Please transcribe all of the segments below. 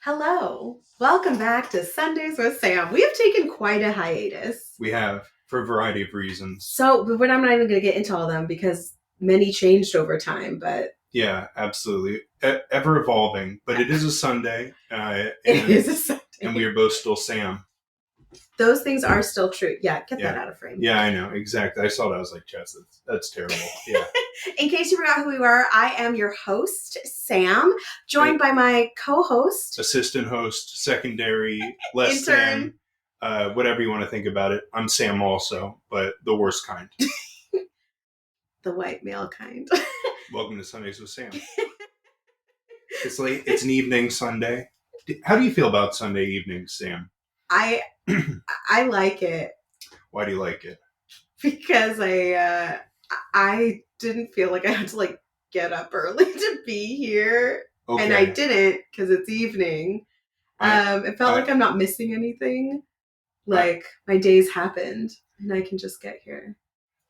Hello. Welcome back to Sundays with Sam. We have taken quite a hiatus. We have, for a variety of reasons. So, but I'm not even going to get into all of them because many changed over time, but... Yeah, absolutely. Ever evolving, but it is a Sunday. It is a Sunday. And we are both still Sam. Those things are still true. Yeah, get that out of frame. Yeah, I know. Exactly. I saw that. I was like, Jess, that's terrible. Yeah. In case you forgot who we were, I am your host, Sam, joined by my co-host. Assistant host, secondary, less Intern. than, whatever you want to think about it. I'm Sam also, but the worst kind. The white male kind. Welcome to Sundays with Sam. It's late. It's an evening Sunday. How do you feel about Sunday evenings, Sam? I like it. Why do you like it? Because I didn't feel like I had to get up early to be here, okay. And I didn't because it's evening. It felt like I'm not missing anything. My days happened, and I can just get here.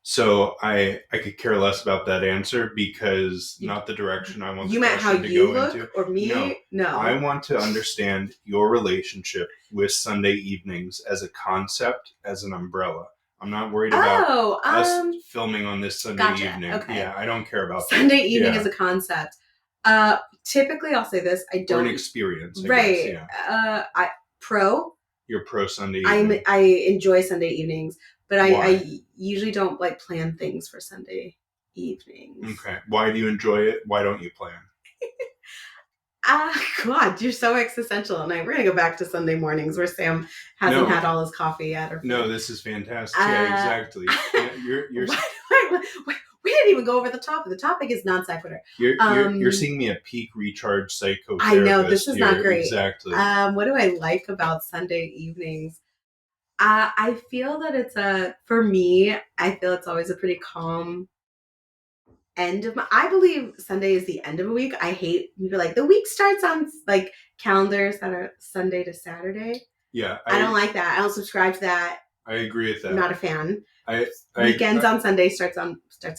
So I could care less about that answer because not the direction I want. You meant how you look into. Or me? No. I want to understand your relationship with Sunday evenings as a concept, as an umbrella. I'm not worried about us filming on this Sunday evening. Okay. Yeah, I don't care about Sunday evening as a concept. Typically, I'll say this: I don't. Or an experience, right? Guess, yeah. You're pro Sunday evening. I enjoy Sunday evenings. But I usually don't plan things for Sunday evenings. Okay. Why do you enjoy it? Why don't you plan? God, you're so existential. And we're going to go back to Sunday mornings where Sam hasn't had all his coffee yet. No, this is fantastic. Yeah, exactly. You're we didn't even go over the topic. The topic is non sequitur. You're seeing me at peak recharge psychotherapist. I know, this is not great. Exactly. What do I like about Sunday evenings? I feel that for me, I feel it's always a pretty calm end of I believe Sunday is the end of a week. I hate the week starts on calendars that are Sunday to Saturday. Yeah. I don't like that. I don't subscribe to that. I agree with that. I'm not a fan. Weekends on Sunday starts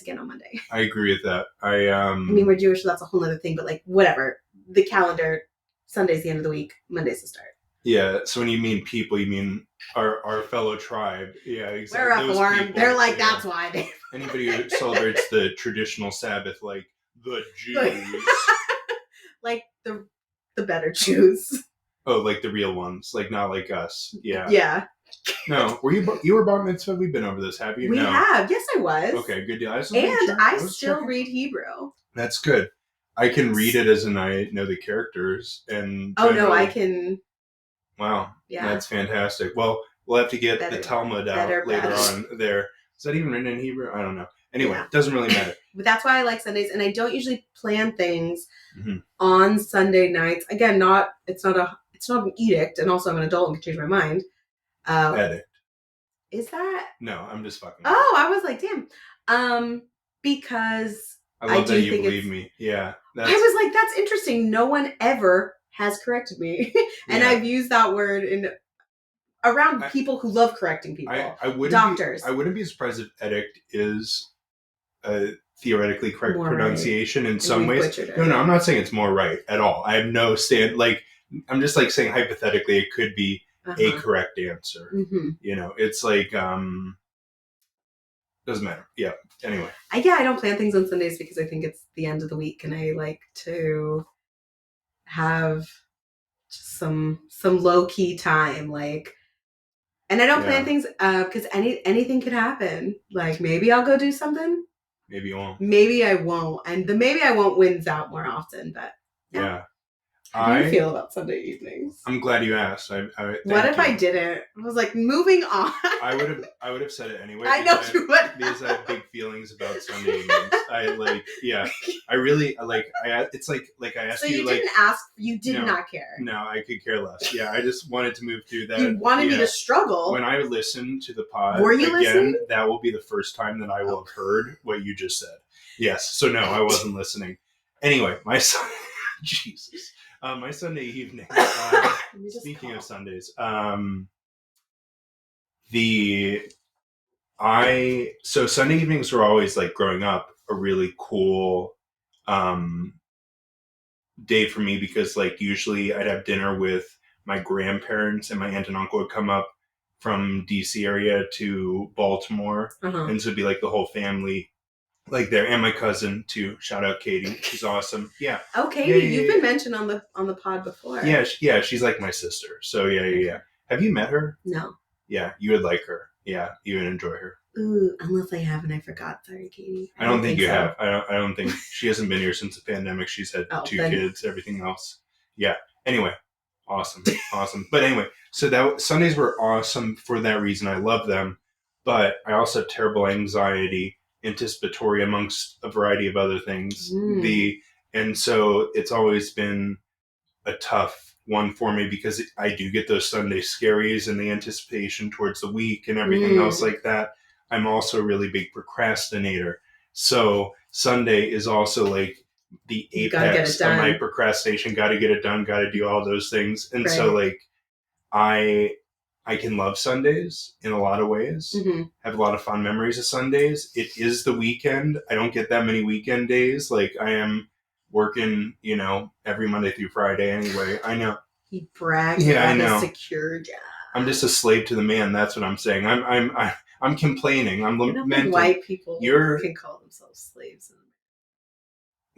again on Monday. I agree with that. I mean, we're Jewish, so that's a whole other thing, but whatever. The calendar, Sunday's the end of the week, Monday's the start. Yeah, so when you mean people, you mean our fellow tribe. Yeah, exactly. We're reformed. They're that's why. Anybody who celebrates the traditional Sabbath, like the Jews. the better Jews. Oh, the real ones. Not like us. Yeah. Yeah. No, you were bar mitzvah? We've been over this, have you? We have. Yes, I was. Okay, good deal. I still read Hebrew. That's good. I can read it as in I know the characters. And I can... Wow. Yeah. That's fantastic. Well, we'll have to get the Talmud out later on there. Is that even written in Hebrew? I don't know. Anyway, It doesn't really matter. But that's why I like Sundays, and I don't usually plan things on Sunday nights. Again, it's not an edict, and also I'm an adult and can change my mind. Edict. Is that? No, I'm just fucking. Oh, I was like, damn. Because I love that you believe me. Yeah. I was like, that's interesting. No one ever has corrected me. And I've used that word around people who love correcting people. Doctors. I wouldn't be surprised if edict is a theoretically correct pronunciation in some ways. No, I'm not saying it's more right at all. I have no stand. I'm just saying hypothetically it could be a correct answer. Mm-hmm. It's doesn't matter. Yeah. Anyway. I don't plan things on Sundays because I think it's the end of the week and I like to have some low key time, and I don't plan things because anything could happen. Maybe I'll go do something. Maybe you won't. Maybe I won't, and the maybe I won't wins out more often. But yeah. How do you feel about Sunday evenings? I'm glad you asked. What if I didn't? I was moving on. I would have said it anyway. I know you would. Because I have big feelings about Sunday evenings. I really it's I asked so you. You didn't ask. You did not care. No, I could care less. Yeah, I just wanted to move through that. You wanted me to struggle. When I listen to the pod listening? That will be the first time that I will have heard what you just said. Yes. So no, I wasn't listening. Anyway, my son. Jesus. My Sunday evening. Speaking of Sundays, so Sunday evenings were always growing up a really cool day for me because like usually I'd have dinner with my grandparents and my aunt and uncle would come up from DC area to Baltimore. And so it'd be like the whole family like there, and my cousin too. Shout out Katie, she's awesome. Yeah. Oh, Katie, you've been mentioned on the pod before. Yeah, she's like my sister. So yeah. Have you met her? No. Yeah, you would like her. Yeah, you would enjoy her. Ooh, unless I haven't, I forgot. Sorry, Katie. I don't think you have. I don't think she hasn't been here since the pandemic. She's had 2 kids. Everything else. Yeah. Anyway, awesome. But anyway, so that Sundays were awesome for that reason. I love them, but I also have terrible anxiety, anticipatory amongst a variety of other things. And so it's always been a tough one for me because I do get those Sunday scaries and the anticipation towards the week and everything else like that. I'm also a really big procrastinator. So Sunday is also like the apex of my procrastination. Got to get it done. Got to do all those things. And so like I can love Sundays in a lot of ways. Have a lot of fond memories of Sundays. It is the weekend. I don't get that many weekend days. Like I am working, every Monday through Friday anyway. I know. He brags about his secure job. I'm just a slave to the man. That's what I'm saying. I'm complaining. I'm lamenting. White people can call themselves slaves.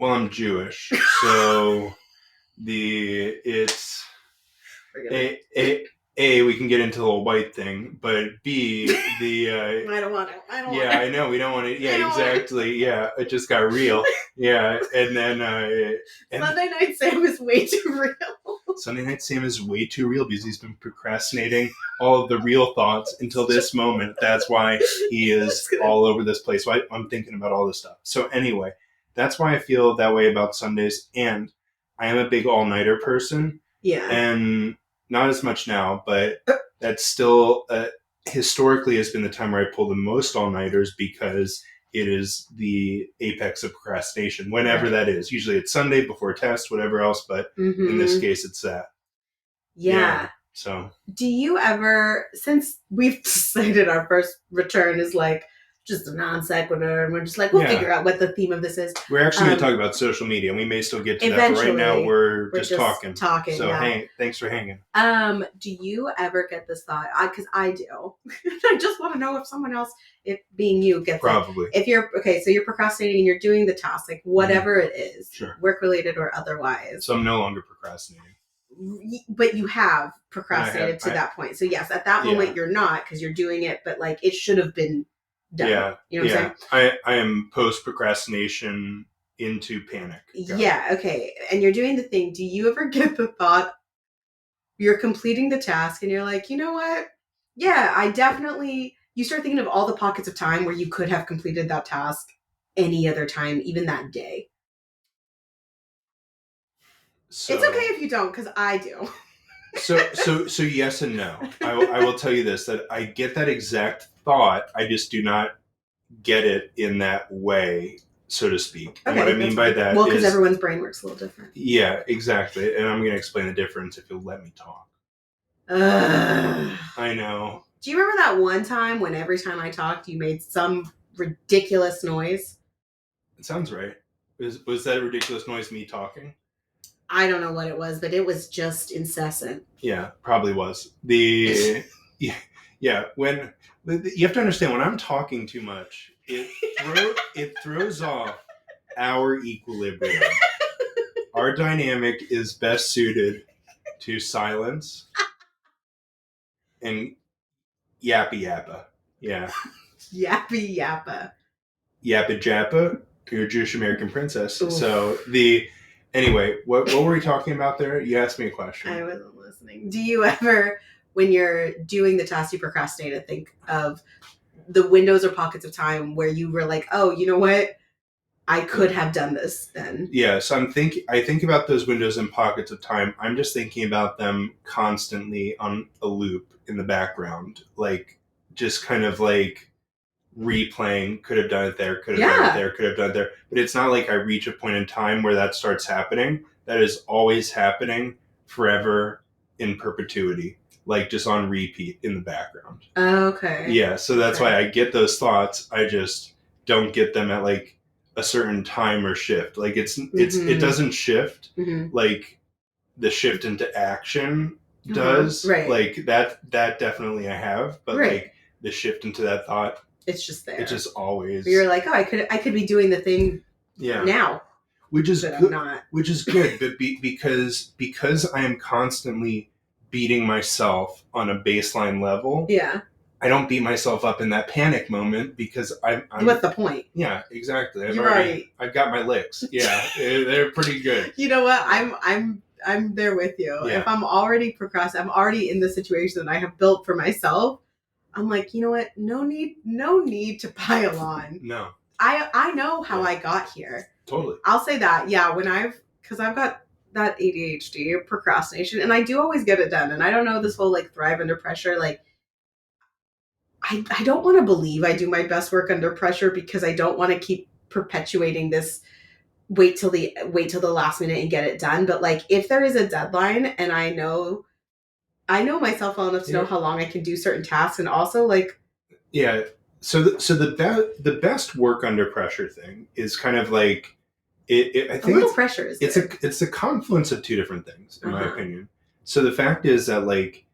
Well, I'm Jewish, so we can get into the whole white thing, but B, I don't want to. I know we don't want to. Yeah, exactly. Yeah, it just got real. Yeah, and then Sunday Night Sam is way too real. Sunday Night Sam is way too real because he's been procrastinating all of the real thoughts until this moment. That's why he is all over this place. So I'm thinking about all this stuff. So anyway, that's why I feel that way about Sundays, and I am a big all-nighter person. Yeah, and not as much now, but that's still historically has been the time where I pull the most all-nighters because it is the apex of procrastination, whenever that is. Usually it's Sunday before a test, whatever else, but in this case it's that. Yeah. So do you ever, since we've decided our first return is like just a non sequitur, and we're just like, we'll figure out what the theme of this is. We're actually going to talk about social media, and we may still get to that, but right now we're just talking. So hey, thanks for hanging. Do you ever get this thought? Because I do. I just want to know if someone else, if being you, gets probably. If you're so you're procrastinating and you're doing the task, like whatever it is, work related or otherwise. So I'm no longer procrastinating. But you have procrastinated to that point. So yes, at that moment you're not because you're doing it, but like it should have been done. Yeah. You know what I'm saying? I am post procrastination into panic. Yeah, okay. And you're doing the thing. Do you ever get the thought you're completing the task and you're like, you know what? Yeah, I definitely, you start thinking of all the pockets of time where you could have completed that task any other time, even that day. So, it's okay if you don't, because I do. So yes and no. I will tell you this, that I get that exact thought. I just do not get it in that way, so to speak. Okay, and what I mean by that is... Well, because everyone's brain works a little different. Yeah, exactly. And I'm going to explain the difference if you'll let me talk. I know. Do you remember that one time when every time I talked, you made some ridiculous noise? It sounds right. Was that a ridiculous noise, me talking? I don't know what it was, but it was just incessant. Yeah, probably was. When you have to understand, when I'm talking too much, it throws off our equilibrium. Our dynamic is best suited to silence and yappy yappa. Yeah. Yappy yappa. Yappa jappa. You're a Jewish American princess. Oof. So anyway, what were we talking about there? You asked me a question. I wasn't listening. Do you ever, when you're doing the task you procrastinated, think of the windows or pockets of time where you were like, oh, you know what? I could have done this then. Yeah, so I think about those windows and pockets of time. I'm just thinking about them constantly on a loop in the background. Like, just kind of like replaying, could have done it there, could have done it there, could have done it there. But it's not like I reach a point in time where that starts happening. That is always happening forever in perpetuity. Like just on repeat in the background. Okay. Yeah, so that's why I get those thoughts. I just don't get them at like a certain time or shift. Like it doesn't shift like the shift into action does. Right. Like that definitely I have, but like the shift into that thought, it's just there. It's just always. But you're like, oh, I could be doing the thing now. Which is good. Which is good, but because I am constantly beating myself on a baseline level. Yeah. I don't beat myself up in that panic moment because I'm what's the point? Yeah, exactly. I've got my licks. Yeah, they're pretty good. You know what? I'm there with you. Yeah. If I'm already procrastinating, I'm already in the situation that I have built for myself. I'm like, you know what? No need to pile on. No. I know how I got here. Totally. I'll say that. Yeah, because I've got that ADHD, procrastination, and I do always get it done. And I don't know this whole like thrive under pressure. Like, I don't want to believe I do my best work under pressure because I don't want to keep perpetuating this wait till the last minute and get it done. But like, if there is a deadline and I know myself well enough to know how long I can do certain tasks, and also like, so the best work under pressure thing is kind of like I think a little pressure is it's a confluence of two different things in my opinion. So the fact is that like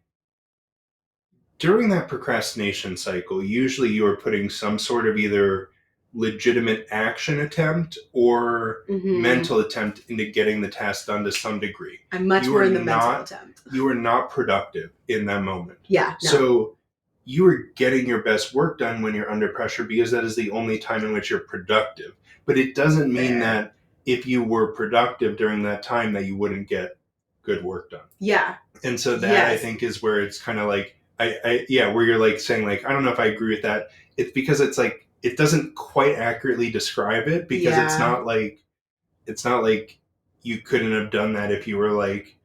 during that procrastination cycle, usually you are putting some sort of either legitimate action attempt or mental attempt into getting the task done to some degree. I'm much more in the mental attempt. You are not productive in that moment. Yeah. No. So you are getting your best work done when you're under pressure because that is the only time in which you're productive. But it doesn't mean that if you were productive during that time that you wouldn't get good work done. Yeah. And so that I think is where it's kind of like, where you're like saying like, I don't know if I agree with that. It's because it's like, it doesn't quite accurately describe it because it's not like you couldn't have done that if you were like,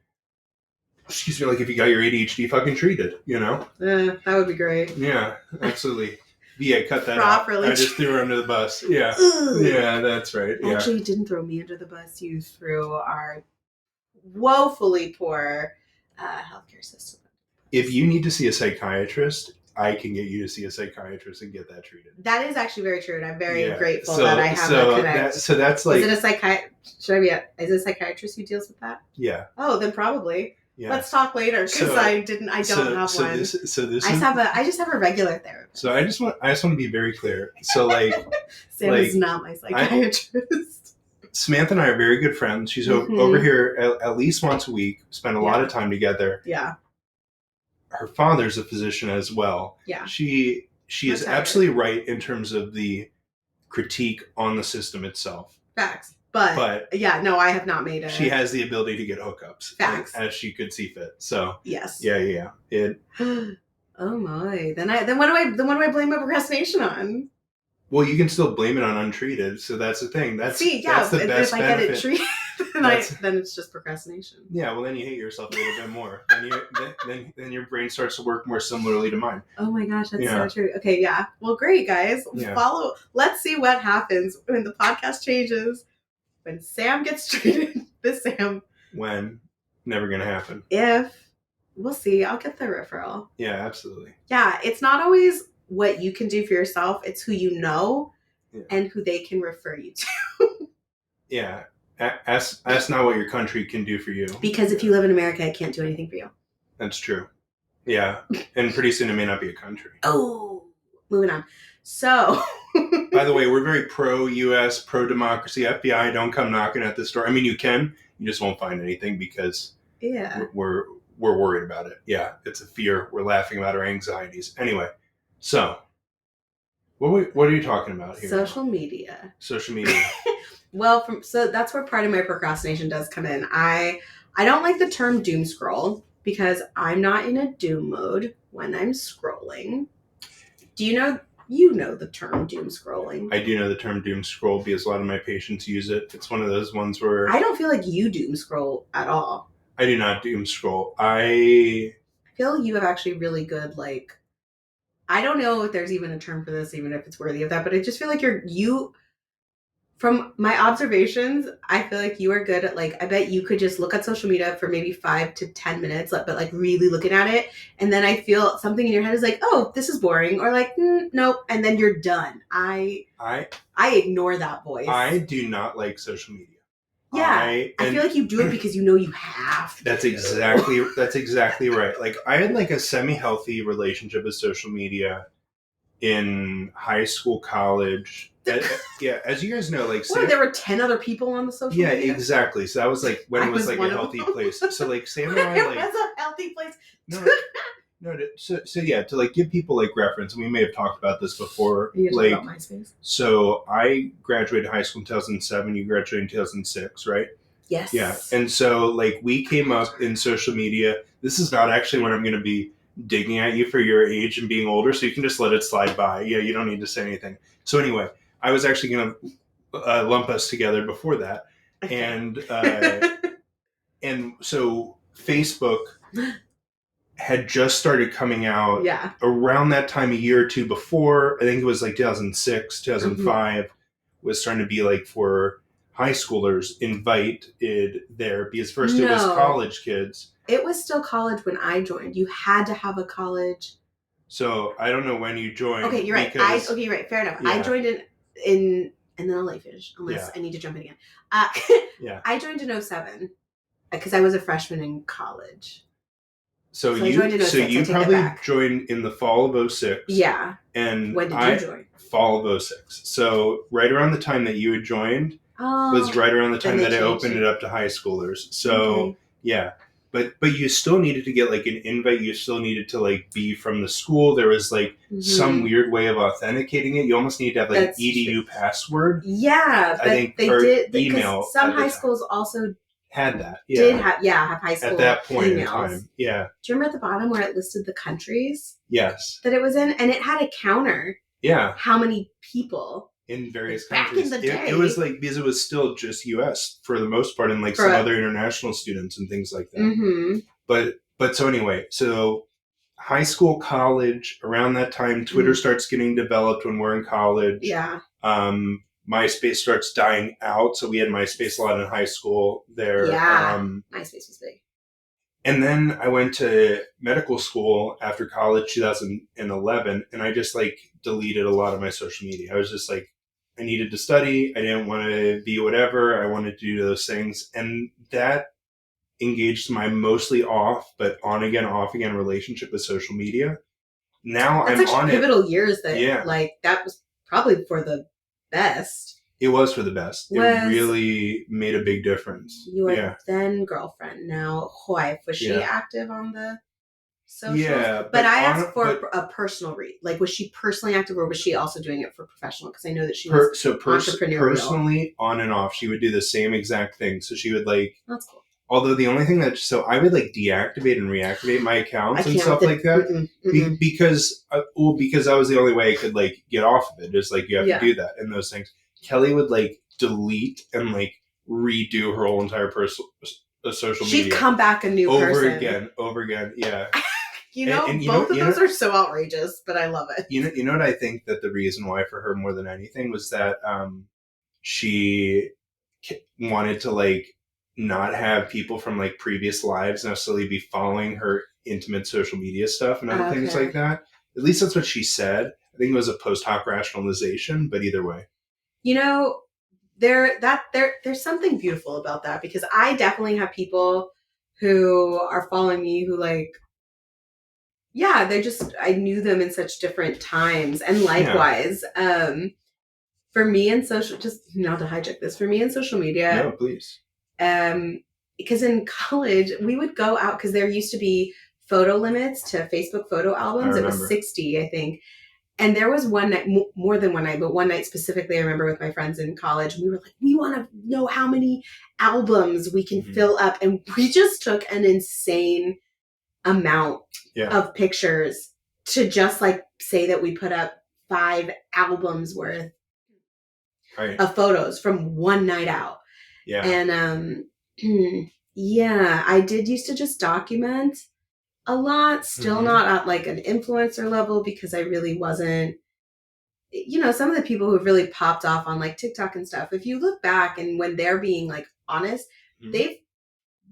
excuse me, like if you got your ADHD fucking treated, you know? That would be great. Yeah, absolutely. Yeah, cut that out. I just threw her under the bus. Yeah. Yeah, that's right. Actually, you didn't throw me under the bus. You threw our woefully poor healthcare system. If you need to see a psychiatrist, I can get you to see a psychiatrist and get that treated. That is actually very true, and I'm very grateful that I have that connect. So that's like... Is it a psychiatrist who deals with that? Yeah. Oh, then probably. Yeah. Let's talk later because I don't have one. I just have a regular therapist. So I just want to be very clear. So like Sam is not my psychiatrist. Samantha and I are very good friends. She's over here at least once a week. Spend a lot of time together. Yeah. Her father's a physician as well. Yeah. She is absolutely right in terms of the critique on the system itself. Facts. But I have not made it. She has the ability to get hookups. Facts. As she could see fit. So yes. Yeah. Oh my. Then what do I blame my procrastination on? Well, you can still blame it on untreated. So that's the thing. That's the best if I benefit. Get it treated, then it's just procrastination. Yeah, well then you hate yourself a little bit more. Then your brain starts to work more similarly to mine. Oh my gosh, that's so true. Okay, yeah. Well, great guys. Yeah. Let's see what happens when the podcast changes. When Sam gets treated, this Sam. When? Never gonna happen. If. We'll see. I'll get the referral. Yeah, absolutely. Yeah, it's not always what you can do for yourself. It's who you know and who they can refer you to. Yeah. Ask not what your country can do for you. Because if you live in America, it can't do anything for you. That's true. Yeah. And pretty soon it may not be a country. Oh, moving on. So... By the way, we're very pro-U.S., pro-democracy. FBI, don't come knocking at this door. I mean, you can. You just won't find anything because we're worried about it. Yeah, it's a fear. We're laughing about our anxieties. Anyway, so what are you talking about here? Social media. Social media. Well, so that's where part of my procrastination does come in. I don't like the term doom scroll because I'm not in a doom mode when I'm scrolling. Do you know... You know the term doom scrolling. I do know the term doom scroll because a lot of my patients use it. It's one of those ones where... I don't feel like you doom scroll at all. I do not doom scroll. I feel you have actually really good, like... I don't know if there's even a term for this, even if it's worthy of that, but I just feel like From my observations, I feel like you are good at like, I bet you could just look at social media for maybe 5 to 10 minutes, but like really looking at it. And then I feel something in your head is like, oh, this is boring. Or like, nope. And then you're done. I ignore that voice. I do not like social media. Yeah. I feel like you do it because you know you have to. That's exactly right. Like I had like a semi-healthy relationship with social media in high school, college. Yeah, as you guys know, like there were 10 other people on the social media. Yeah, exactly. So that was like when it was like a healthy place. So like Sam and I it was a healthy place. So yeah, to like give people like reference, we may have talked about this before. You talk about MySpace. So I graduated high school in 2007. You graduated in 2006, right? Yes. Yeah, and so like we came up in social media. This is not actually when I'm going to be digging at you for your age and being older, so you can just let it slide by. Yeah, you don't need to say anything. So anyway, I was actually going to lump us together before that, and and so Facebook had just started coming out around that time, a year or two before. I think it was like 2006, 2005 was starting to be like for high schoolers invited there, because first it was college kids. It was still college when I joined. You had to have a college. So I don't know when you joined. Okay, you're right. You're right. Fair enough. Yeah. I joined in and then I'll let you finish unless I need to jump in again. I joined in 2007 because I was a freshman in college. So you probably joined in the fall of 2006. Yeah. And when did you join? Fall of 2006. So right around the time that you had joined was right around the time that I opened it up to high schoolers. So yeah. But you still needed to get like an invite. You still needed to like be from the school. There was like some weird way of authenticating it. You almost need to have like an EDU password. Yeah, but I think, they did email. Some high schools also had that. Yeah. Did have high school at that point emails. In time. Yeah. Do you remember at the bottom where it listed the countries? Yes. That it was in, and it had a counter. Yeah. How many people in various countries? Back in the day, it was like because it was still just U.S. for the most part, and like some other international students and things like that. Mm-hmm. But so anyway, so high school, college, around that time, Twitter starts getting developed when we're in college. Yeah. MySpace starts dying out, so we had MySpace a lot in high school there. Yeah, MySpace was big. And then I went to medical school after college, 2011, and I just like deleted a lot of my social media. I was just like, I needed to study. I didn't want to be whatever. I wanted to do those things. And that engaged my mostly off, but on again, off again relationship with social media. Now I'm on it. Pivotal years that like that was probably for the best. It was for the best. It really made a big difference. Your then girlfriend, now wife, was she active on the socials? Yeah. But I asked for a personal read. Like, was she personally active or was she also doing it for professional? Because I know that she was entrepreneurial. Personally, on and off, she would do the same exact thing. So she would like... That's cool. Although the only thing so I would like deactivate and reactivate my accounts and stuff like that because I was the only way I could like get off of it. Just like you have to do that and those things. Kelly would like delete and like redo her whole entire social media. She'd come back a new person. Over again. Yeah. Both of those are so outrageous, but I love it. You know what I think that the reason why for her more than anything was that she wanted to like not have people from like previous lives necessarily be following her intimate social media stuff and other things like that. At least that's what she said. I think it was a post hoc rationalization, but either way. There's something beautiful about that because I definitely have people who are following me who like, I knew them in such different times. And likewise, for me in social, just not to hijack this, for me in social media. No, please. Because in college we would go out because there used to be photo limits to Facebook photo albums. It was 60, I think. And there was one night, more than one night, but one night specifically, I remember with my friends in college, we were like, we want to know how many albums we can fill up. And we just took an insane amount of pictures to just like say that we put up 5 albums worth of photos from one night out. Yeah. And I did used to just document a lot, still not at like an influencer level because I really wasn't some of the people who've really popped off on like TikTok and stuff, if you look back and when they're being like honest, they've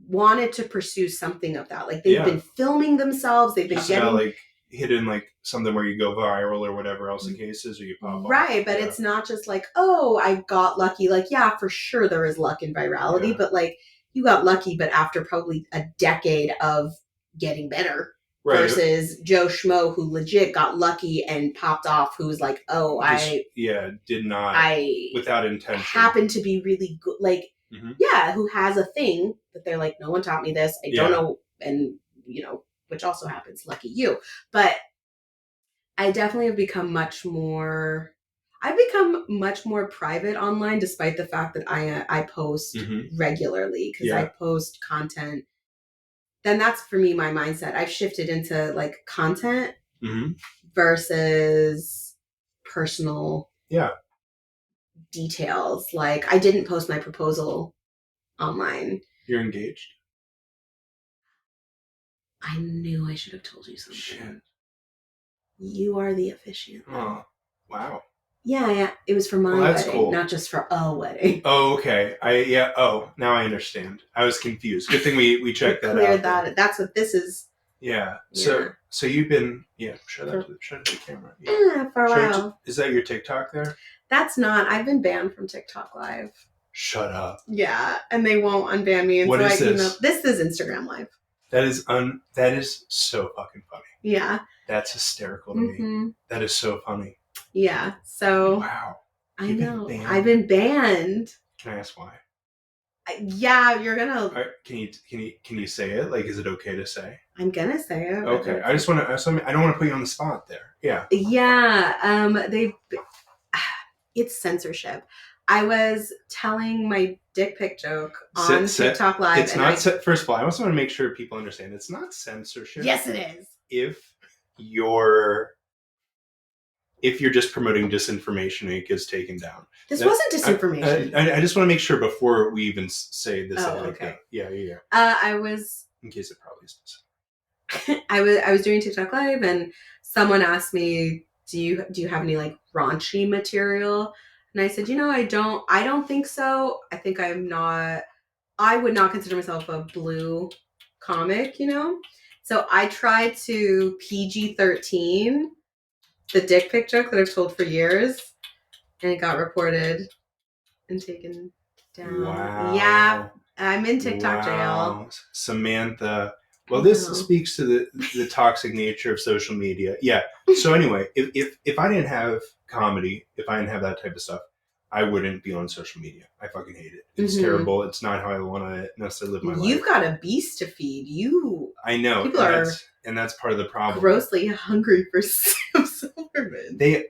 wanted to pursue something of that. Like they've been filming themselves. They've been getting like hidden like something where you go viral or whatever else the case is, or you pop off. Right, but it's not just like, oh, I got lucky. Like, yeah, for sure there is luck in virality, but like you got lucky, but after probably a decade of getting better. Right. Versus Joe Schmo, who legit got lucky and popped off, who's like, oh, did not, without intention, happened to be really good, like, who has a thing that they're like, no one taught me this, I don't know, and, which also happens, lucky you. But I definitely have become much more private online, despite the fact that I post regularly, because I post content. Then that's for me my mindset. I've shifted into like content versus personal details. Like I didn't post my proposal online. You're engaged? I knew I should have told you something. Shit. You are the officiant. Oh, wow. Yeah. It was for my wedding, cool. Not just for a wedding. Oh, okay. Now I understand. I was confused. Good thing we checked that out. Cleared that. That's what this is. Yeah. So you've been show that to the camera. Yeah, for a while. Is that your TikTok there? That's not. I've been banned from TikTok Live. Shut up. Yeah, and they won't unban me. And what is this? This is Instagram Live. That is so fucking funny. Yeah. That's hysterical to me. That is so funny. Yeah. So. Wow. I know. I've been banned. Can I ask why? Yeah, you're gonna. Right, can you say it? Like, is it okay to say? I'm gonna say it. Okay. I just want to. I don't want to put you on the spot there. Yeah. Yeah. It's censorship. I was telling my dick pic joke on TikTok Live. It's not. First of all, I also want to make sure people understand it's not censorship. Yes, it is. If you're just promoting disinformation and it gets taken down. This wasn't disinformation. I just want to make sure before we even say this. Okay. Yeah. I was. In case it probably is. I was doing TikTok Live and someone asked me, do you have any like raunchy material? And I said, I don't think so. I think I would not consider myself a blue comic, So I tried to PG-13 the dick pic joke that I've told for years, and it got reported and taken down. Wow. Yeah, I'm in TikTok jail. Samantha. Well, this speaks to the toxic nature of social media. Yeah. So anyway, if I didn't have comedy, if I didn't have that type of stuff, I wouldn't be on social media. I fucking hate it. It's terrible. It's not how I want to necessarily live my life. You've got a beast to feed. I know. People and that's part of the problem. Grossly hungry for Silverman. The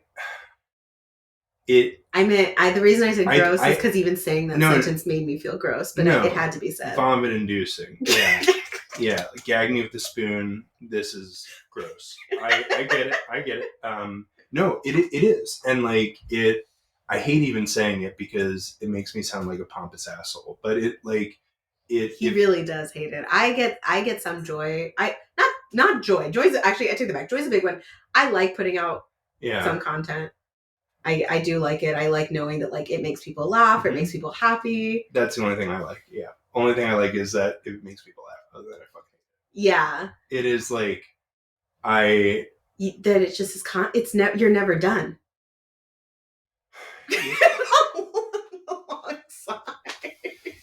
reason I said gross is because even saying that sentence made me feel gross, but it had to be said. Vomit inducing. Yeah. Yeah. Like, gag me with the spoon. This is gross. I get it. No, it is. And like I hate even saying it because it makes me sound like a pompous asshole, but he really does hate it. I get some joy. Not joy. Joy's actually, I take that back. Joy's a big one. I like putting out some content. I do like it. I like knowing that like it makes people laugh. It makes people happy. That's the only thing I like. Yeah. Only thing I like is that it makes people laugh. Other than I fucking hate it. Yeah. It is like that it's just you're never done.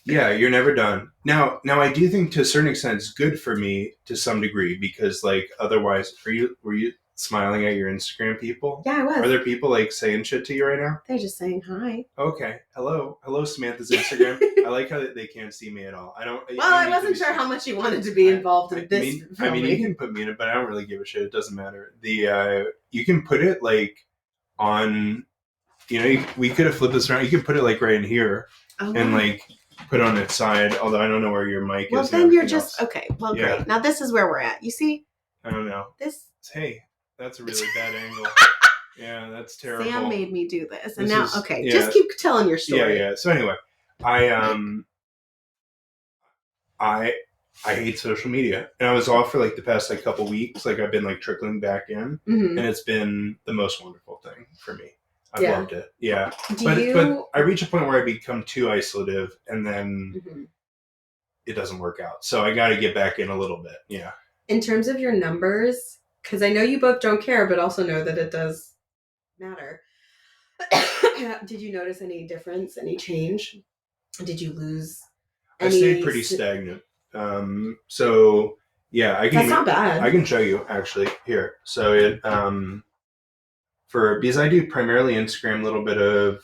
Yeah, you're never done. Now I do think to a certain extent it's good for me to some degree because like otherwise were you smiling at your Instagram people? Yeah, I was. Are there people like saying shit to you right now? They're just saying hi. Okay. Hello Samantha's Instagram. I like how they can't see me at all. I wasn't sure how much you wanted to be involved in this. I mean, you can put me in it, but I don't really give a shit. It doesn't matter. You can put it like on. We could have flipped this around. You can put it like right in here and like put it on its side. Although I don't know where your mic is. Well, then you're just okay. Well, great. Now this is where we're at. You see? I don't know. Hey, that's a really bad angle. Yeah, that's terrible. Sam made me do this, and just keep telling your story. Yeah. So anyway, I hate social media, and I was off for like the past couple weeks. Like I've been like trickling back in, and it's been the most wonderful thing for me. I've loved it. Yeah. But I reach a point where I become too isolative and then it doesn't work out. So I got to get back in a little bit. Yeah. In terms of your numbers, because I know you both don't care, but also know that it does matter. Did you notice any difference, any change? Did you lose I stayed pretty stagnant. So yeah, that's not bad. I can show you actually here. So it because I do primarily Instagram, a little bit of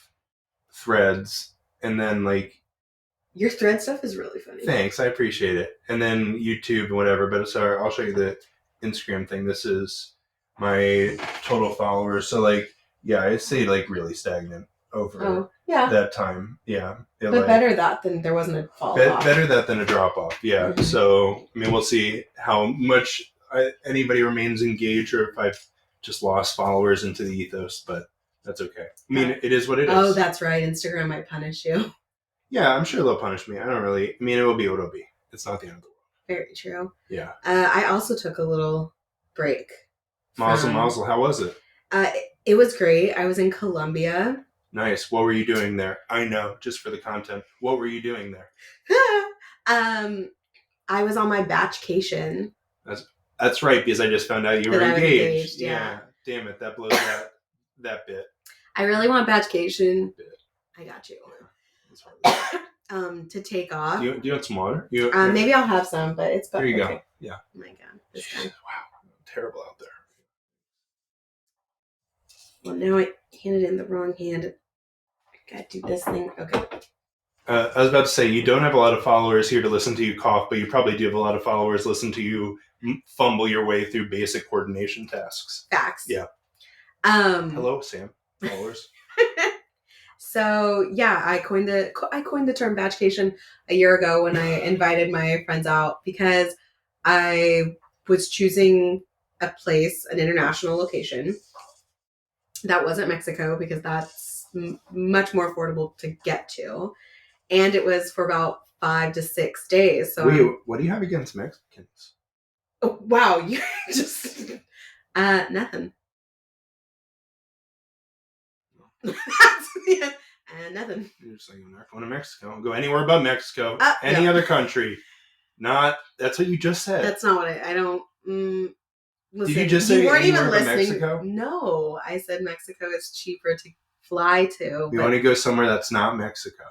Threads, and then like your Thread stuff is really funny. Thanks, I appreciate it. And then YouTube and whatever. But sorry, I'll show you the Instagram thing. This is my total followers. So like, yeah, I stayed like really stagnant over that time. Yeah, but like, better that than there wasn't a fall off. Better that than a drop off. Yeah. Mm-hmm. So I mean, we'll see how much anybody remains engaged, or if I've just lost followers into the ethos. But that's okay. I mean, it is what it is. Oh, that's right. Instagram might punish you. Yeah, I'm sure they'll punish me. I don't really. I mean, it will be what it'll be. It's not the end of the world. Very true. Yeah. I also took a little break. Mazel. How was it? It was great. I was in Colombia. Nice. What were you doing there? I know, just for the content. What were you doing there? I was on my batchcation. That's right, because I just found out you were engaged. Yeah. Damn it, that blows that bit. I really want batchcation. I got you. To take off. Do you want some water? Maybe I'll have some, but it's better. There you go. Yeah. Oh my god. This guy. Wow. Terrible out there. Well, now I handed in the wrong hand. I gotta do this thing. Okay. I was about to say, you don't have a lot of followers here to listen to you cough, but you probably do have a lot of followers listen to you fumble your way through basic coordination tasks. Facts. Yeah. Hello, Sam. Followers. So yeah, I coined the term batchcation a year ago when I invited my friends out because I was choosing a place, an international location that wasn't Mexico because that's much more affordable to get to, and it was for about 5 to 6 days. So wait, what do you have against Mexicans? Oh, wow, you just nothing. Nothing. You're just like, I'm not going to Mexico. I'll go anywhere but Mexico. Any other country. That's what you just said. That's not what I don't. Listen, did you just say you weren't even listening? Mexico? No, I said Mexico is cheaper to fly to. You want to go somewhere that's not Mexico.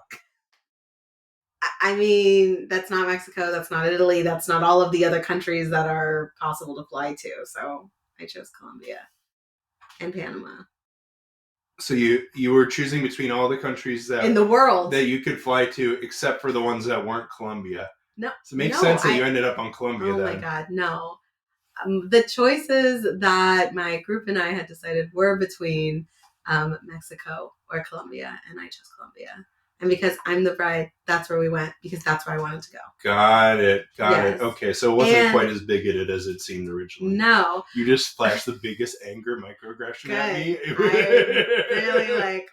I mean, that's not Mexico. That's not Italy. That's not all of the other countries that are possible to fly to. So I chose Colombia and Panama. So you were choosing between all the countries that in the world that you could fly to, except for the ones that weren't Colombia. No, so it makes sense that you ended up on Colombia. Oh my god, no! The choices that my group and I had decided were between Mexico or Colombia, and I chose Colombia. And because I'm the bride, that's where we went because that's where I wanted to go. Got it. Okay, so it wasn't quite as bigoted as it seemed originally. No. You just flashed the biggest anger microaggression at me. I'm really like,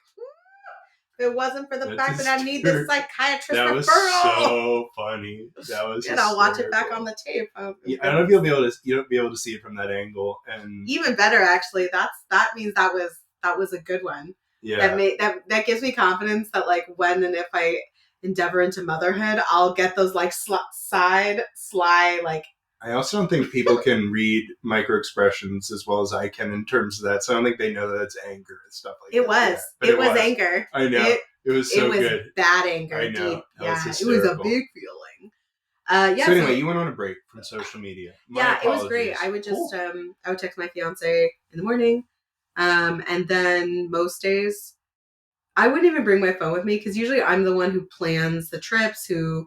if it wasn't for the fact that I need this psychiatrist referral. That was so funny. That was. And I'll watch it back on the tape. I don't know if you'll be able to see it from that angle. And even better, actually, that means that was a good one. Yeah. That gives me confidence that like when and if I endeavor into motherhood, I'll get those like sly like. I also don't think people can read micro expressions as well as I can in terms of that. So I don't think they know that it's anger and stuff like that. It was anger. I know. It was so good. It was bad anger. I know. Deep. Yeah, it was a big feeling. So anyway, you went on a break from social media. It was great. I would just I would text my fiance in the morning. And then most days I wouldn't even bring my phone with me because usually I'm the one who plans the trips, who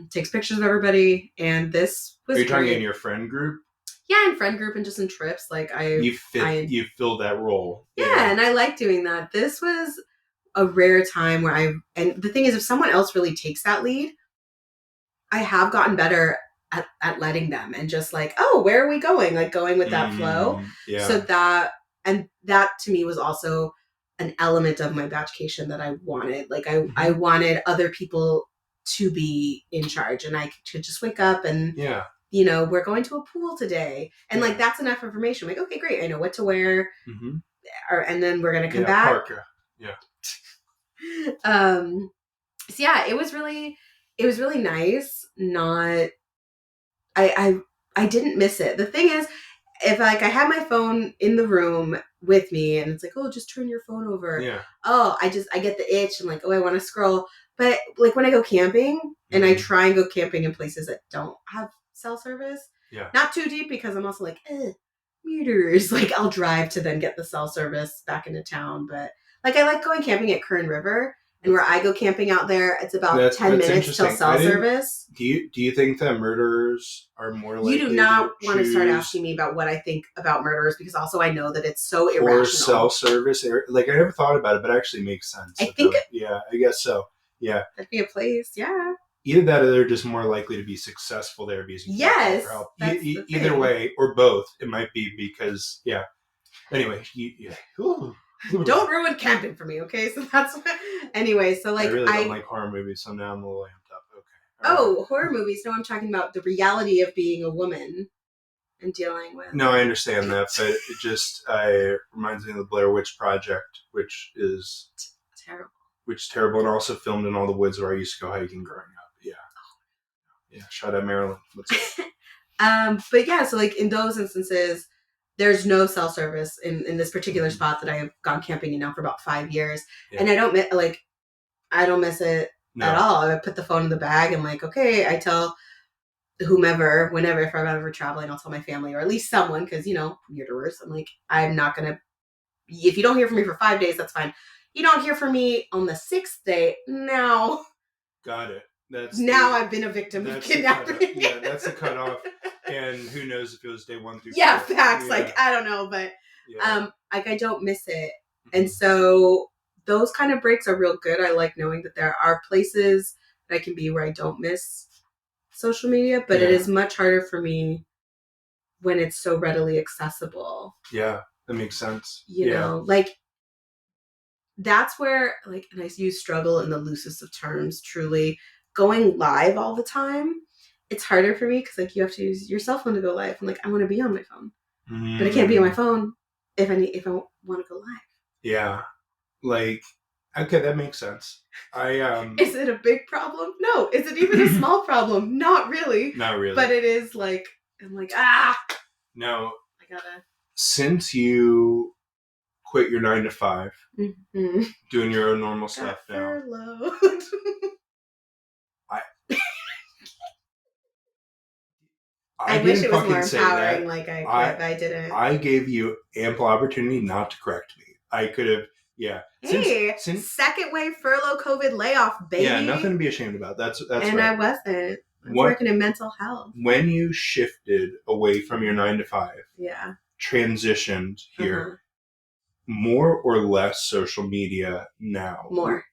takes pictures of everybody. And this was Are you talking in your friend group? Yeah, in friend group and just in trips. Like you filled that role. Yeah, and I like doing that. This was a rare time where and the thing is, if someone else really takes that lead, I have gotten better at letting them and just like, oh, where are we going? Like going with that flow. Yeah. So that to me was also an element of my batchcation that I wanted. Like I wanted other people to be in charge and I could just wake up and, we're going to a pool today. And like, that's enough information. Like, okay, great. I know what to wear. and then we're gonna come back. Parka. Yeah. So yeah, it was really nice. Not I didn't miss it. The thing is, if like I have my phone in the room with me and it's like, oh, just turn your phone over. Yeah. Oh, I get the itch and like, oh, I want to scroll. But like when I go camping and I try and go camping in places that don't have cell service, not too deep because I'm also like, meters. Like I'll drive to then get the cell service back into town. But like I like going camping at Kern River. And where I go camping out there, it's about 10 minutes till cell service. Do you think that murderers are more likely You do not want to start asking me about what I think about murderers because also I know that it's so irrational. Or cell service. Like I never thought about it, but it actually makes sense. I think I guess so. Yeah. That'd be a place, yeah. Either that or they're just more likely to be successful there because you can for help. Either way, or both, it might be because, yeah. Anyway, don't ruin camping for me, okay? So that's what, anyway. So like, I really don't like horror movies, so now I'm a little amped up. Okay. Oh, horror movies? No, I'm talking about the reality of being a woman and dealing with. No, I understand that, but it just reminds me of the Blair Witch Project, which is terrible. Which is terrible, and also filmed in all the woods where I used to go hiking growing up. Yeah. Yeah. Shout out Maryland. Let's go. But yeah, so like in those instances. There's no cell service in this particular spot that I have gone camping in now for about 5 years. Yeah. And I don't miss it at all. I put the phone in the bag and like, okay, I tell whomever, whenever, if I'm ever traveling, I'll tell my family or at least someone because, murderers. I'm like, I'm not going to, if you don't hear from me for 5 days, that's fine. You don't hear from me on the 6th day. Now. Got it. I've been a victim of kidnapping. Yeah, that's the cutoff. And who knows if it was day 1 through 4. Yeah, facts. Yeah. Like, I don't know, but like I don't miss it. And so those kind of breaks are real good. I like knowing that there are places that I can be where I don't miss social media, but it is much harder for me when it's so readily accessible. Yeah, that makes sense. You know, like that's where, like, and I use struggle in the loosest of terms, truly going live all the time. It's harder for me because like you have to use your cell phone to go live. I'm like, I want to be on my phone, but I can't be on my phone if I want to go live. Yeah, like okay, that makes sense. Is it a big problem? No. Is it even a small problem? Not really. Not really. But it is like I'm like No. I gotta. Since you quit your 9 to 5, doing your own normal stuff now. I wish it was more empowering. Like I didn't. I gave you ample opportunity not to correct me. I could have. Yeah. Hey, since second wave furlough COVID layoff, baby. Yeah, nothing to be ashamed about. That's and right. I wasn't. I was working in mental health. When you shifted away from your 9 to 5, transitioned here, more or less social media now?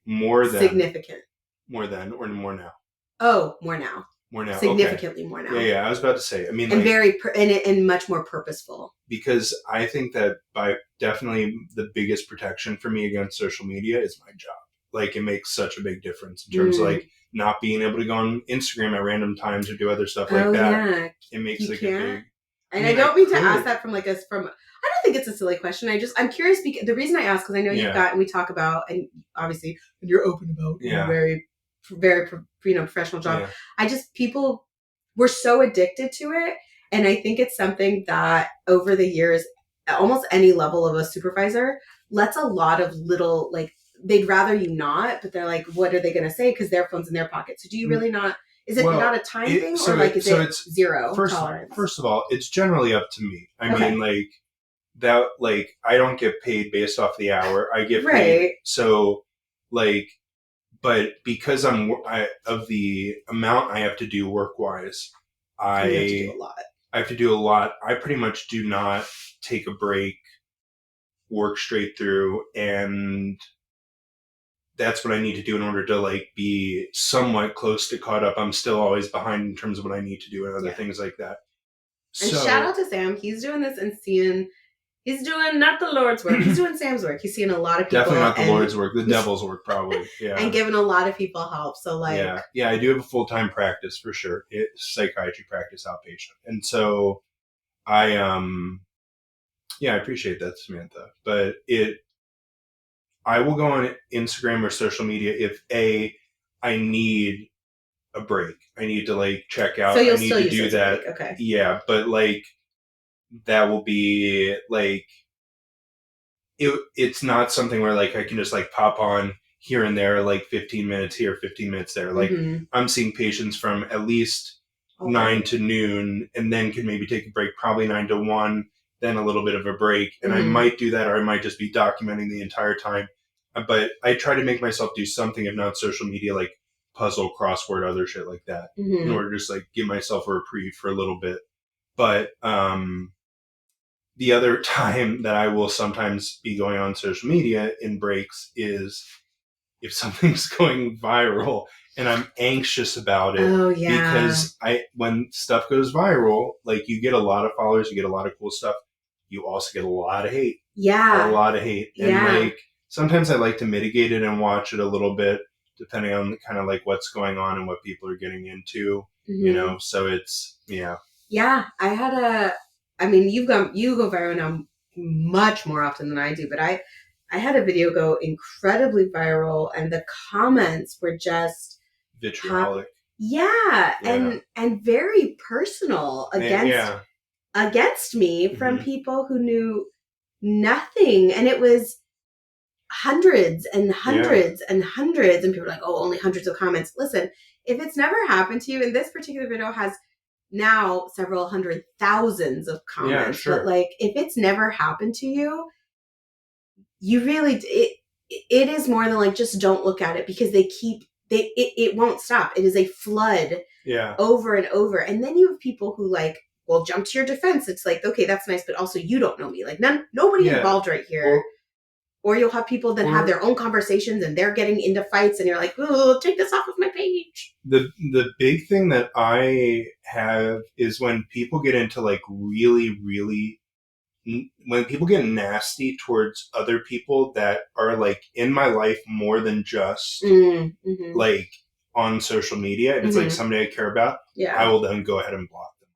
More than significant. More than or more now? Oh, more now. More now. Significantly more now. Yeah. I was about to say. I mean, and very and much more purposeful. Because I think that by definitely the biggest protection for me against social media is my job. Like it makes such a big difference in terms of like not being able to go on Instagram at random times or do other stuff like that. Yeah. It makes like a big. And I don't mean to ask that from I don't think it's a silly question. I'm curious because the reason I ask because I know you've got and we talk about and obviously you're open about very very professional job. People were so addicted to it, and I think it's something that over the years, almost any level of a supervisor lets a lot of little like they'd rather you not, but they're like, what are they going to say? Because their phone's in their pocket. So do you really not? Is it not a time thing, or like is it zero tolerance? First of all, it's generally up to me. I mean, like that. Like I don't get paid based off the hour. I get paid. So like. But because of the amount I have to do work-wise, I have to do a lot. I have to do a lot. I pretty much do not take a break, work straight through, and that's what I need to do in order to like be somewhat close to caught up. I'm still always behind in terms of what I need to do and other things like that. And shout out to Sam. He's doing this and seeing. He's doing not the Lord's work. He's doing Sam's work. He's seeing a lot of people. Definitely not the Lord's work. The devil's work, probably. Yeah. And giving a lot of people help. So like. Yeah. I do have a full-time practice for sure. It's psychiatry practice outpatient. And so I Yeah, I appreciate that, Samantha. But I will go on Instagram or social media if I need a break. I need to like check So out. I you'll need still to use it do as a that. break. Okay. Yeah, but like that will be like it's not something where like I can just like pop on here and there, like 15 minutes here, 15 minutes there. Like Mm-hmm. I'm seeing patients from at least All 9 day. to noon and then can maybe take a break, probably 9 to 1, then a little bit of a break. And I Mm-hmm. might do that or I might just be documenting the entire time. But I try to make myself do something, if not social media, like puzzle, crossword, other shit like that, in Mm-hmm. order to just like give myself a reprieve for a little bit. But the other time that I will sometimes be going on social media in breaks is if something's going viral and I'm anxious about it. Oh yeah. Because when stuff goes viral, like you get a lot of followers, you get a lot of cool stuff. You also get a lot of hate. A Yeah. lot of hate. And Yeah. like sometimes I like to mitigate it and watch it a little bit, depending on kind of like what's going on and what people are getting into, Mm-hmm. So it's yeah. Yeah. I mean, you go viral now much more often than I do, but I had a video go incredibly viral and the comments were just Vitriolic. Yeah, Yeah. and very personal Yeah. against me from Mm-hmm. people who knew nothing, and it was hundreds and Yeah. hundreds and hundreds, and people were like, "Oh, only hundreds of comments." Listen, if it's never happened to you, and this particular video has now several hundred thousands of Yeah, comments, but sure. like if it's never happened to you, you really it is more than like just don't look at it because it won't stop. It is a flood Yeah. over and over. And then you have people who like will jump to your defense. It's like, okay, that's nice, but also you don't know me. Like nobody Yeah. involved right here. Or you'll have people that have their own conversations and they're getting into fights and you're like, oh, take this off of my page. The big thing that I have is when people get into like really when people get nasty towards other people that are like in my life more than just Mm-hmm. like on social media and it's like somebody I care about, Yeah. I will then go ahead and block them.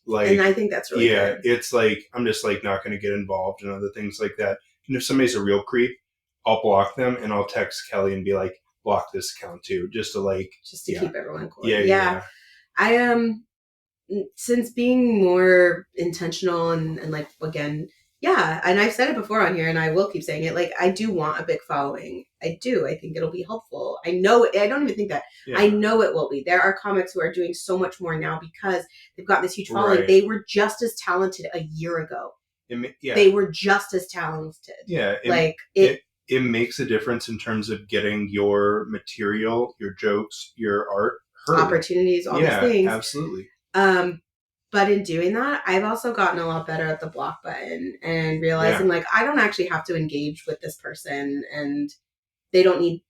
Like, and I think that's really good. It's like I'm just like not going to get involved in other things like that. And if somebody's a real creep, I'll block them and I'll text Kelly and be like, block this account too, just to keep everyone cool. Yeah. I since being more intentional and like again, yeah, and I've said it before on here and I will keep saying it, like I do want a big following. I do. I think it'll be helpful. I know I don't even think that. Yeah. I know it will be. There are comics who are doing so much more now because they've got this huge following. Right. They were just as talented a year ago. They were just as talented. Yeah. It makes a difference in terms of getting your material, your jokes, your art heard. Opportunities, all these things. Absolutely. But in doing that, I've also gotten a lot better at the block button and realizing like I don't actually have to engage with this person and they don't need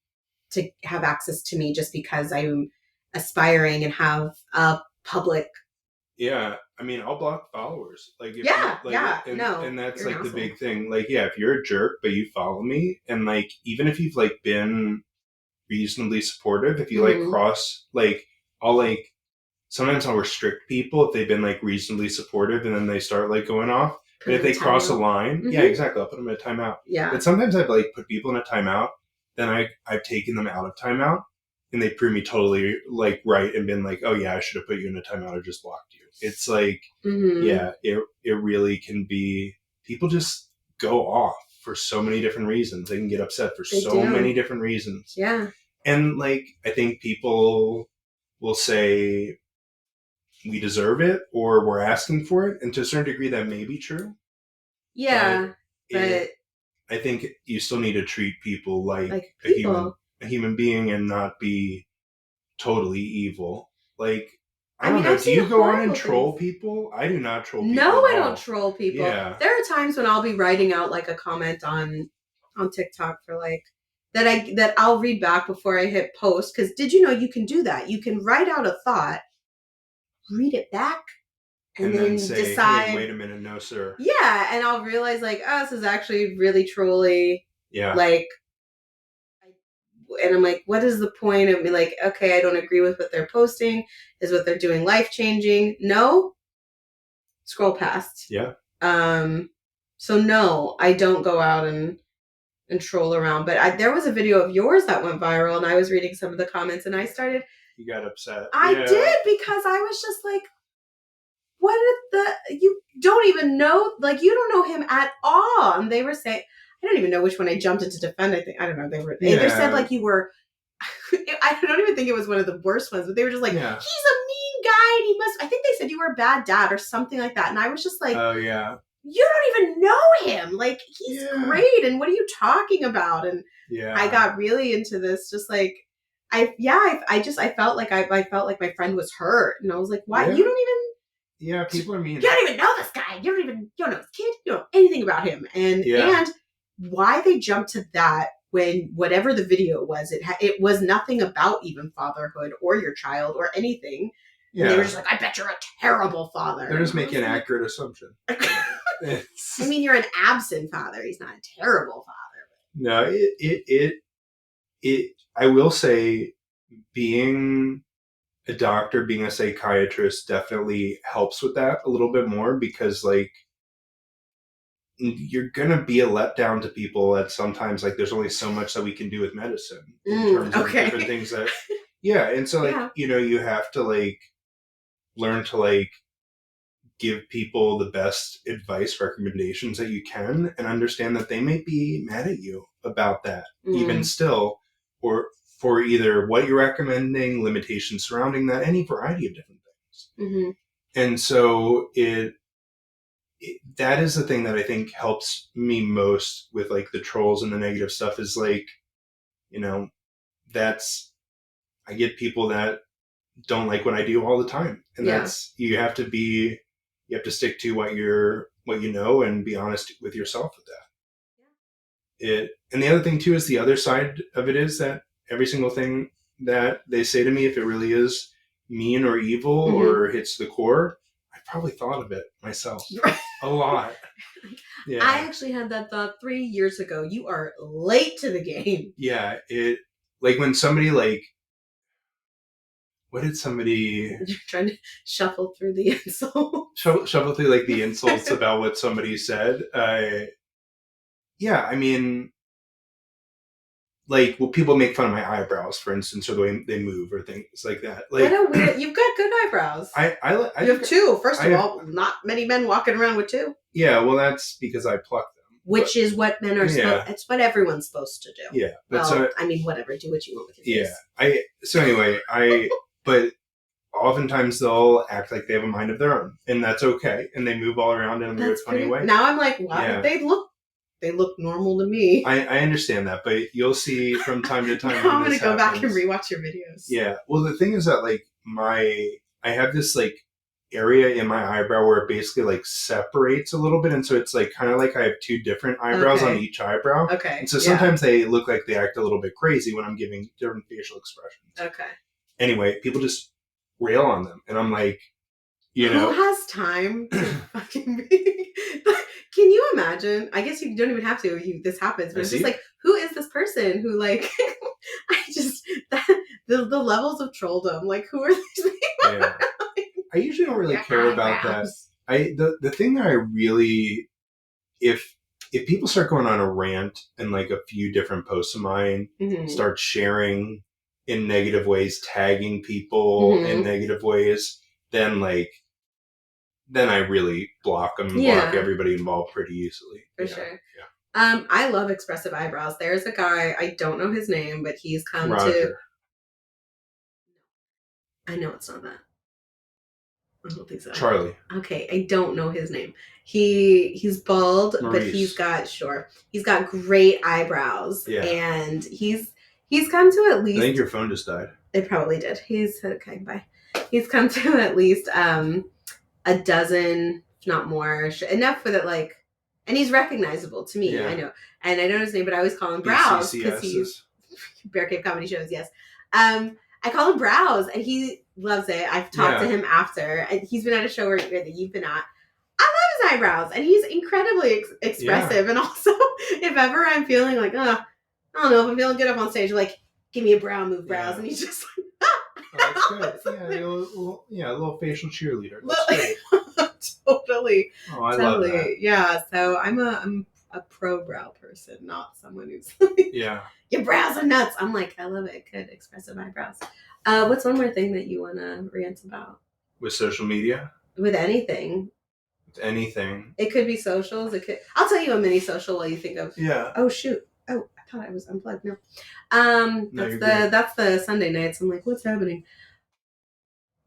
to have access to me just because I'm aspiring and have a public. Yeah, I mean, I'll block followers. Like, if and that's like the big thing. Like, yeah, if you're a jerk but you follow me, and like even if you've like been reasonably supportive, if you like cross, like I'll like sometimes I'll restrict people if they've been like reasonably supportive and then they start like going off. But if they cross a line, yeah, exactly, I'll put them in a timeout. Yeah. But sometimes I've like put people in a timeout, then I've taken them out of timeout, and they prove me totally like right and been like, oh yeah, I should have put you in a timeout or just blocked you. It's like, yeah, it really can be. People just go off for so many different reasons. They can get upset for many different reasons. Yeah. And like, I think people will say we deserve it or we're asking for it, and to a certain degree that may be true. Yeah, but I think you still need to treat people like a human being and not be totally evil. Like, I don't know. Do you go on and troll people? I do not troll people. No, I don't troll people. Yeah. There are times when I'll be writing out like a comment on TikTok for like that I'll read back before I hit post. Because did you know you can do that? You can write out a thought, read it back, and then say, decide. Hey, wait a minute, no, sir. Yeah, and I'll realize like, oh, this is actually really trolly. Yeah. Like, and I'm like, what is the point of me? Like, okay, I don't agree with what they're posting. Is what they're doing life changing? No. Scroll past. Yeah. So no, I don't go out and troll around. But there was a video of yours that went viral, and I was reading some of the comments, and I started. You got upset. I did, because I was just like, what you don't even know, like, you don't know him at all. And they were saying, I don't even know which one I jumped in to defend. I don't know. They either said like you were, I don't even think it was one of the worst ones, but they were just like, he's a mean guy and I think they said you were a bad dad or something like that. And I was just like, oh yeah, you don't even know him. Like, he's great. And what are you talking about? And I got really into this, just like, I felt like I felt like my friend was hurt. And I was like, why? You don't even. Yeah, people are mean. You don't even know this guy. You don't know his kid. You don't know anything about him. And why they jumped to that when whatever the video was, it was nothing about even fatherhood or your child or anything. Yeah. And they were just like, I bet you're a terrible father. They're just making an accurate assumption. I mean, you're an absent father. He's not a terrible father. No, I will say, being a doctor, being a psychiatrist definitely helps with that a little bit more, because like, you're gonna be a letdown to people that sometimes, like, there's only so much that we can do with medicine in terms of different things that and so like you have to like learn to like give people the best advice, recommendations that you can, and understand that they may be mad at you about that even still, or for either what you're recommending, limitations surrounding that, any variety of different things. And so that is the thing that I think helps me most with like the trolls and the negative stuff, is like, I get people that don't like what I do all the time. And you have to stick to what you know, and be honest with yourself with that. And the other thing too is, the other side of it is that every single thing that they say to me, if it really is mean or evil or hits the core, I probably thought of it myself a lot. Yeah. I actually had that thought 3 years ago. You are late to the game. Yeah. Like when somebody like, what did somebody... You're trying to shuffle through the insults. Shuffle through like the insults about what somebody said. I mean, like, well, people make fun of my eyebrows, for instance, or the way they move, or things like that. Like, what a weird... You've got good eyebrows. I you have two. First of all, not many men walking around with two. Yeah, well, that's because I pluck them. Which is what men are supposed... It's what everyone's supposed to do. Yeah. But I mean, whatever. Do what you want with your face. So anyway, but oftentimes they'll act like they have a mind of their own, and that's okay. And they move all around in a weird, funny way. Now I'm like, wow, they look normal to me. I understand that, but you'll see from time to time. I'm going to go back and rewatch your videos. Yeah. Well, the thing is that like I have this like area in my eyebrow where it basically like separates a little bit, and so it's like kind of like I have two different eyebrows on each eyebrow. Okay. And so sometimes they look like they act a little bit crazy when I'm giving different facial expressions. Okay. Anyway, people just rail on them, and I'm like, who has time to fucking be? Can you imagine? I guess you don't even have to. This happens, but it's just like, who is this person who like? The levels of trolldom. Like, who are these people? Yeah. I usually don't really care about that. The thing that I really, if people start going on a rant and like a few different posts of mine start sharing in negative ways, tagging people in negative ways, then I really block them and block everybody involved pretty easily. For sure. Yeah. I love expressive eyebrows. There's a guy, I don't know his name, but he's come to... I know it's not that. I don't think so. Charlie. Okay, I don't know his name. He's bald, Maurice. But he's got great eyebrows. Yeah. And he's come to at least... I think your phone just died. It probably did. Okay, bye. He's come to at least a dozen, if not more, enough for that, like, and he's recognizable to me. Yeah. I know. And I don't know his name, but I always call him Brows because he's Bear Cave Comedy Shows. Yes. I call him Brows, and he loves it. I've talked to him after, and he's been at a show where you've been at. I love his eyebrows, and he's incredibly expressive. Yeah. And also, if ever I'm feeling like, I don't know, if I'm feeling good up on stage, like, give me a brow, move brows, and he's just like, oh, that's good. Yeah, a little facial cheerleader. That's great. totally. Oh, I love that. Yeah. So I'm a pro brow person, not someone who's like, yeah, your brows are nuts. I'm like, I love it. Good expressive eyebrows. What's one more thing that you want to rant about? with social media? With anything. With anything. It could be socials. I'll tell you a mini social while you think of. Yeah. Oh shoot. Oh, I thought I was unplugged. No. No, That's the Sunday nights. I'm like, what's happening?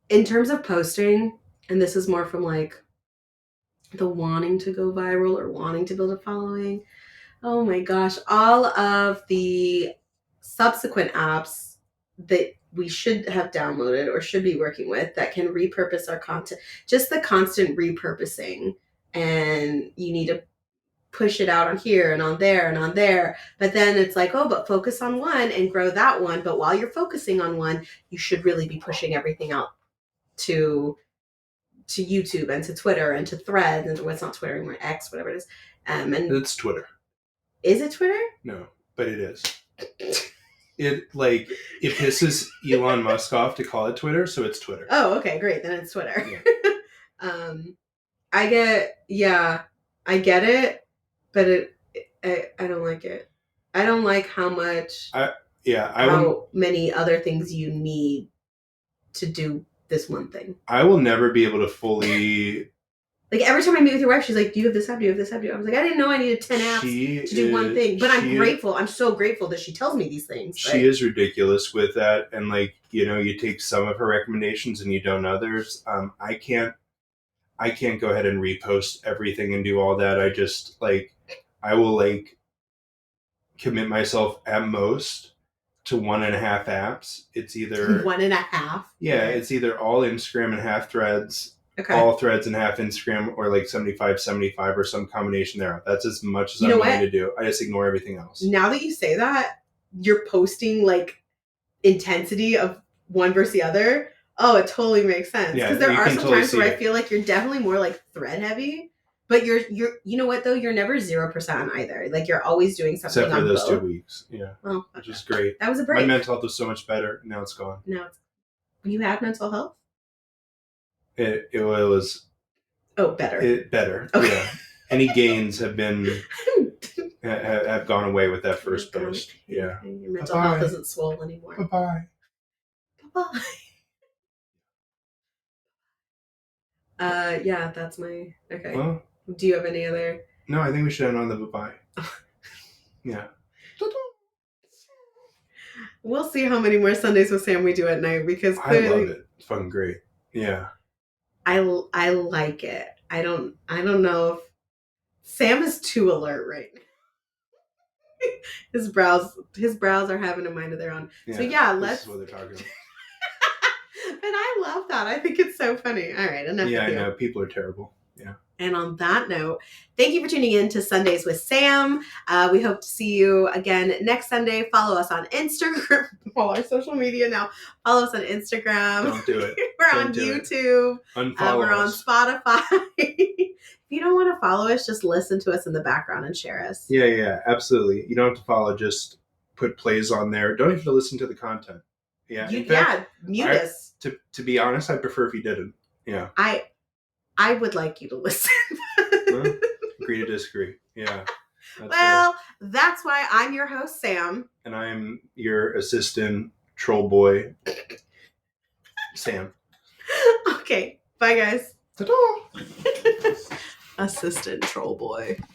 In terms of posting, and this is more from like the wanting to go viral or wanting to build a following. Oh my gosh, all of the subsequent apps that we should have downloaded or should be working with that can repurpose our content, just the constant repurposing. And you need to push it out on here and on there and on there. But then it's like, oh, but focus on one and grow that one. But while you're focusing on one, you should really be pushing everything out to YouTube and to Twitter and to Threads and what's not Twitter anymore, X, whatever it is. And it's Twitter. Is it Twitter? No, but it is. It pisses Elon Musk off to call it Twitter, so it's Twitter. Oh, okay, great. Then it's Twitter. Yeah. I get it, but I don't like it. I don't like how much how many other things you need to do this one thing. I will never be able to fully. Like every time I meet with your wife, she's like, "Do you have this app? Do you have this app?" I was like, "I didn't know I needed 10 apps to do one thing." But I'm grateful. I'm so grateful that she tells me these things. She is ridiculous with that, and you take some of her recommendations and you don't others. I can't go ahead and repost everything and do all that. I just I will commit myself at most to 1.5 apps. It's either 1.5. Yeah, it's either all Instagram and half Threads. Okay. All Threads and half Instagram, or 75-75 or some combination thereof. That's as much as I'm willing to do. I just ignore everything else. Now that you say that, you're posting intensity of one versus the other. Oh, it totally makes sense. Because there are some times where I feel like you're definitely more thread heavy. But you're you know what though? You're never 0% on either. You're always doing something. Except for those both. 2 weeks. Yeah. Well, which is great. That was a break. My mental health was so much better. Now it's gone. You had mental health? It was. Oh, better. Better. Okay. Yeah. Any gains have been have gone away with that first post. Yeah. Your mental health isn't swollen anymore. Bye-bye. Bye-bye. Yeah, that's my okay. Well, do you have any other? No, I think we should end on the bye-bye. Yeah. We'll see how many more Sundays with Sam we do at night because clearly, I love it. It's fucking great. Yeah. I like it. I don't know if Sam is too alert right now. His brows are having a mind of their own. Yeah, so yeah, this is what they're talking about. And I love that. I think it's so funny. All right, enough. Yeah, I know. People are terrible. Yeah. And on that note, thank you for tuning in to Sundays with Sam. We hope to see you again next Sunday. Follow us on Instagram. All our social media now. Follow us on Instagram. Don't do it. We're on YouTube. We're on Spotify. If you don't want to follow us, just listen to us in the background and share us. Yeah, absolutely. You don't have to follow. Just put plays on there. Don't have to listen to the content. Yeah. Mute us. To be honest, I'd prefer if you didn't. Yeah. I would like you to listen. Well, agree to disagree. Yeah. That's why I'm your host, Sam. And I'm your assistant troll boy, Sam. Okay. Bye, guys. Ta-da! Assistant troll boy.